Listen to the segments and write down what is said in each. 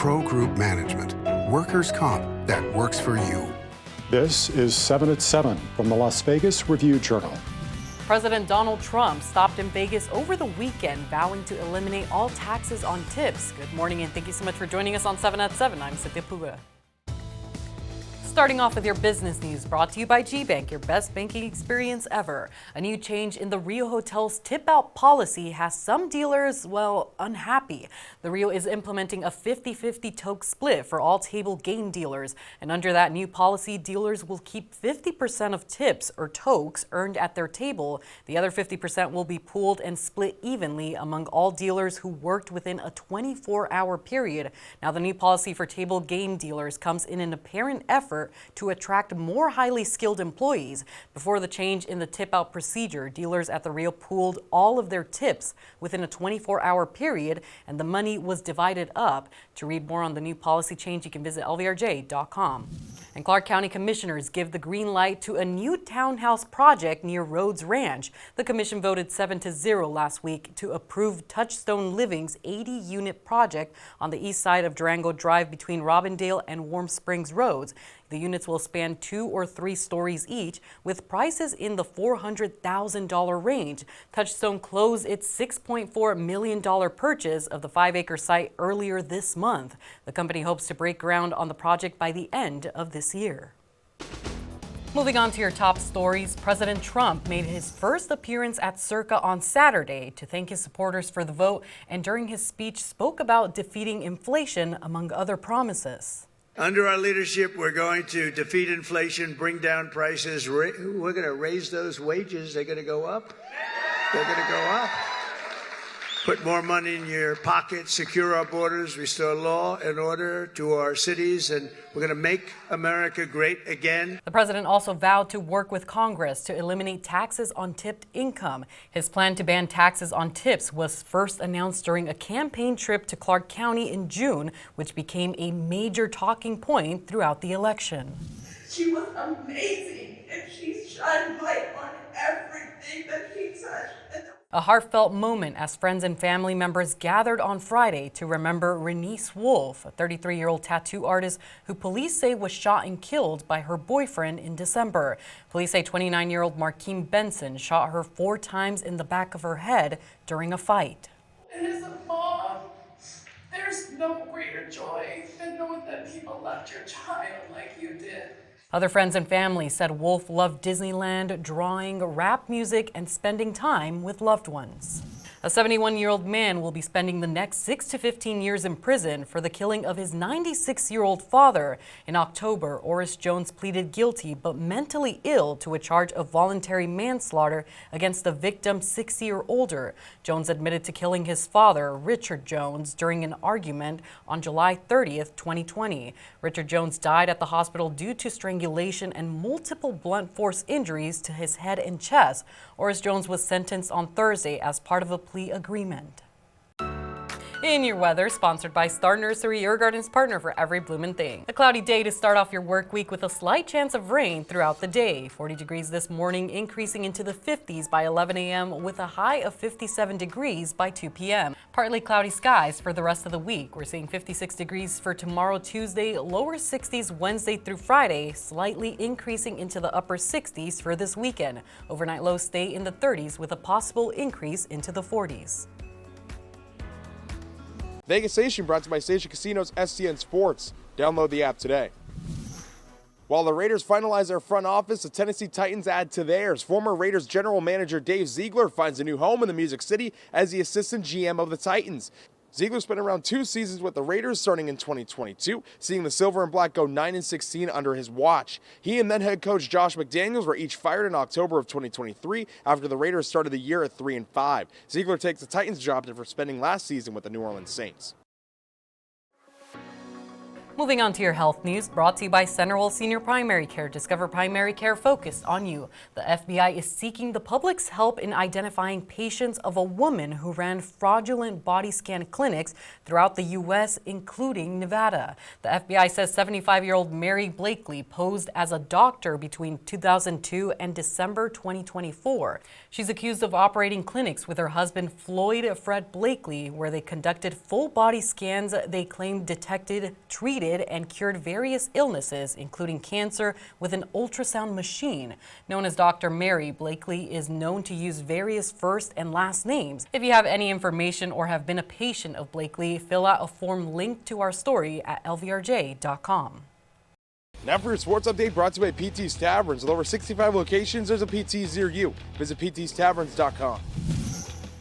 Pro Group Management. Workers' comp that works for you. This is 7 at 7 from the Las Vegas Review-Journal. President Donald Trump stopped in Vegas over the weekend, vowing to eliminate all taxes on tips. Good morning and thank you so much for joining us on 7 at 7. I'm Cynthia Puga. Starting off with your business news, brought to you by GBank, your best banking experience ever. A new change in the Rio Hotel's tip-out policy has some dealers, well, unhappy. The Rio is implementing a 50-50 toke split for all table game dealers. And under that new policy, dealers will keep 50% of tips or tokes earned at their table. The other 50% will be pooled and split evenly among all dealers who worked within a 24-hour period. Now, the new policy for table game dealers comes in an apparent effort to attract more highly skilled employees. Before the change in the tip-out procedure, dealers at the Rio pooled all of their tips within a 24-hour period, and the money was divided up. To read more on the new policy change, you can visit lvrj.com. And Clark County commissioners give the green light to a new townhouse project near Rhodes Ranch. The commission voted 7-0 last week to approve Touchstone Living's 80-unit project on the east side of Durango Drive between Robindale and Warm Springs Roads. The units will span 2 or 3 stories each, with prices in the $400,000 range. Touchstone closed its $6.4 million purchase of the 5-acre site earlier this month. The company hopes to break ground on the project by the end of this year. Moving on to your top stories, President Trump made his first appearance at Circa on Saturday to thank his supporters for the vote, and during his speech spoke about defeating inflation, among other promises. Under our leadership, we're going to defeat inflation, bring down prices. We're going to raise those wages. They're going to go up. They're going to go up. Put more money in your pocket, secure our borders, restore law and order to our cities, and we're going to make America great again. The president also vowed to work with Congress to eliminate taxes on tipped income. His plan to ban taxes on tips was first announced during a campaign trip to Clark County in June, which became a major talking point throughout the election. She was amazing, and she shined light on everything that she touched. A heartfelt moment as friends and family members gathered on Friday to remember Renice Wolf, a 33-year-old tattoo artist who police say was shot and killed by her boyfriend in December. Police say 29-year-old Markeem Benson shot her 4 times in the back of her head during a fight. And as a mom, there's no greater joy than knowing that people loved your child like you did. Other friends and family said Wolf loved Disneyland, drawing, rap music, and spending time with loved ones. A 71-year-old man will be spending the next 6 to 15 years in prison for the killing of his 96-year-old father. In October, Oris Jones pleaded guilty but mentally ill to a charge of voluntary manslaughter against the victim 6 years older. Jones admitted to killing his father, Richard Jones, during an argument on July 30th, 2020. Richard Jones died at the hospital due to strangulation and multiple blunt force injuries to his head and chest. Oris Jones was sentenced on Thursday as part of a plea agreement. In your weather, sponsored by Star Nursery, your garden's partner for every bloomin' thing. A cloudy day to start off your work week with a slight chance of rain throughout the day. 40 degrees this morning, increasing into the 50s by 11 a.m. with a high of 57 degrees by 2 p.m. Partly cloudy skies for the rest of the week. We're seeing 56 degrees for tomorrow, Tuesday, lower 60s Wednesday through Friday, slightly increasing into the upper 60s for this weekend. Overnight lows stay in the 30s with a possible increase into the 40s. Vegas Station brought to you by Station Casinos STN Sports. Download the app today. While the Raiders finalize their front office, the Tennessee Titans add to theirs. Former Raiders general manager Dave Ziegler finds a new home in the Music City as the assistant GM of the Titans. Ziegler spent around 2 seasons with the Raiders starting in 2022, seeing the Silver and Black go 9-16 under his watch. He and then head coach Josh McDaniels were each fired in October of 2023 after the Raiders started the year at 3-5. Ziegler takes the Titans job after spending last season with the New Orleans Saints. Moving on to your health news, brought to you by Centerville Senior Primary Care. Discover primary care focused on you. The FBI is seeking the public's help in identifying patients of a woman who ran fraudulent body scan clinics throughout the U.S., including Nevada. The FBI says 75-year-old Mary Blakely posed as a doctor between 2002 and December 2024. She's accused of operating clinics with her husband Floyd Fred Blakely, where they conducted full body scans they claimed detected, treated, and cured various illnesses, including cancer, with an ultrasound machine. Known as Dr. Mary, Blakely is known to use various first and last names. If you have any information or have been a patient of Blakely, fill out a form linked to our story at lvrj.com. Now for your sports update, brought to you by PT's Taverns. With over 65 locations, there's a PT's near you. Visit ptstaverns.com.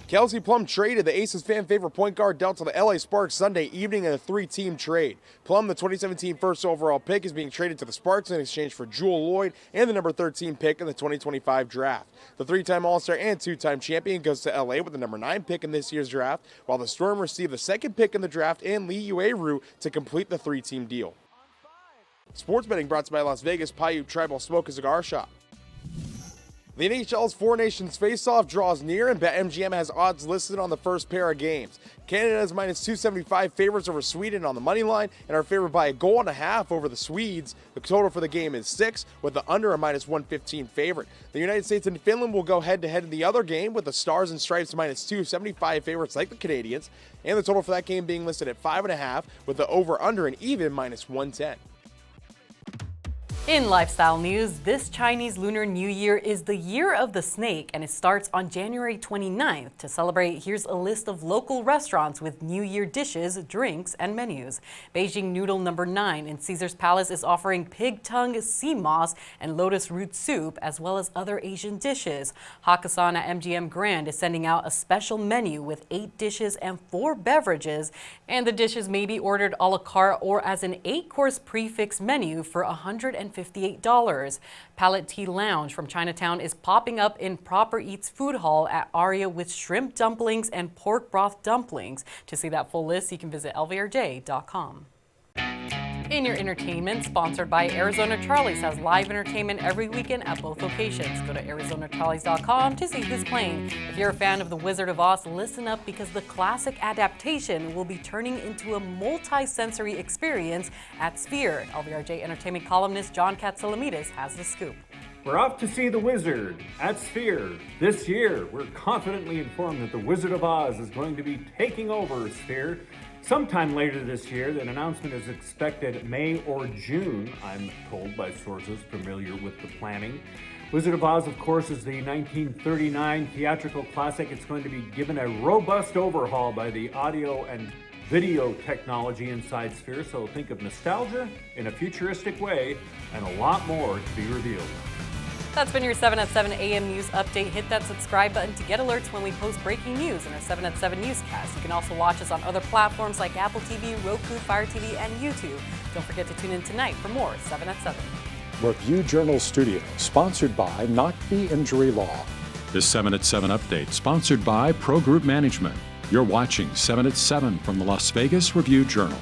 Kelsey Plum traded. The Aces fan favorite point guard dealt to the LA Sparks Sunday evening in a 3-team trade. Plum, the 2017 first overall pick, is being traded to the Sparks in exchange for Jewel Lloyd and the number 13 pick in the 2025 draft. The 3-time All-Star and 2-time champion goes to LA with the number 9 pick in this year's draft, while the Storm received the 2nd pick in the draft and Lee Ueru to complete the 3-team deal. Sports betting brought to you by Las Vegas Paiute Tribal Smoke and Cigar Shop. The NHL's Four Nations face-off draws near, and BetMGM has odds listed on the first pair of games. Canada is minus 275 favorites over Sweden on the money line and are favored by a goal and a half over the Swedes. The total for the game is 6, with the under a minus 115 favorite. The United States and Finland will go head-to-head in the other game, with the Stars and Stripes minus 275 favorites like the Canadians, and the total for that game being listed at 5.5, with the over-under an even minus 110. In lifestyle news, this Chinese Lunar New Year is the year of the snake, and it starts on January 29th. To celebrate, here's a list of local restaurants with New Year dishes, drinks, and menus. Beijing Noodle number 9 in Caesar's Palace is offering pig tongue, sea moss, and lotus root soup, as well as other Asian dishes. Hakkasan at MGM Grand is sending out a special menu with 8 dishes and 4 beverages, and the dishes may be ordered a la carte or as an 8-course prix-fixe menu for $158. Palette Tea Lounge from Chinatown is popping up in Proper Eats Food Hall at Aria with shrimp dumplings and pork broth dumplings. To see that full list, you can visit lvrj.com. In your entertainment, sponsored by Arizona Charlie's, has live entertainment every weekend at both locations. Go to arizonacharlies.com to see who's playing. If you're a fan of The Wizard of Oz, listen up, because the classic adaptation will be turning into a multi-sensory experience at Sphere. LVRJ entertainment columnist John Katsalamides has the scoop. We're off to see The Wizard at Sphere. This year, we're confidently informed that The Wizard of Oz is going to be taking over Sphere sometime later this year. That announcement is expected May or June, I'm told by sources familiar with the planning. Wizard of Oz, of course, is the 1939 theatrical classic. It's going to be given a robust overhaul by the audio and video technology inside Sphere, so think of nostalgia in a futuristic way and a lot more to be revealed. That's been your 7 at 7 a.m. news update. Hit that subscribe button to get alerts when we post breaking news in our 7 at 7 newscast. You can also watch us on other platforms like Apple TV, Roku, Fire TV, and YouTube. Don't forget to tune in tonight for more 7 at 7. Review Journal Studio, sponsored by Not the Injury Law. This 7 at 7 update, sponsored by Pro Group Management. You're watching 7 at 7 from the Las Vegas Review Journal.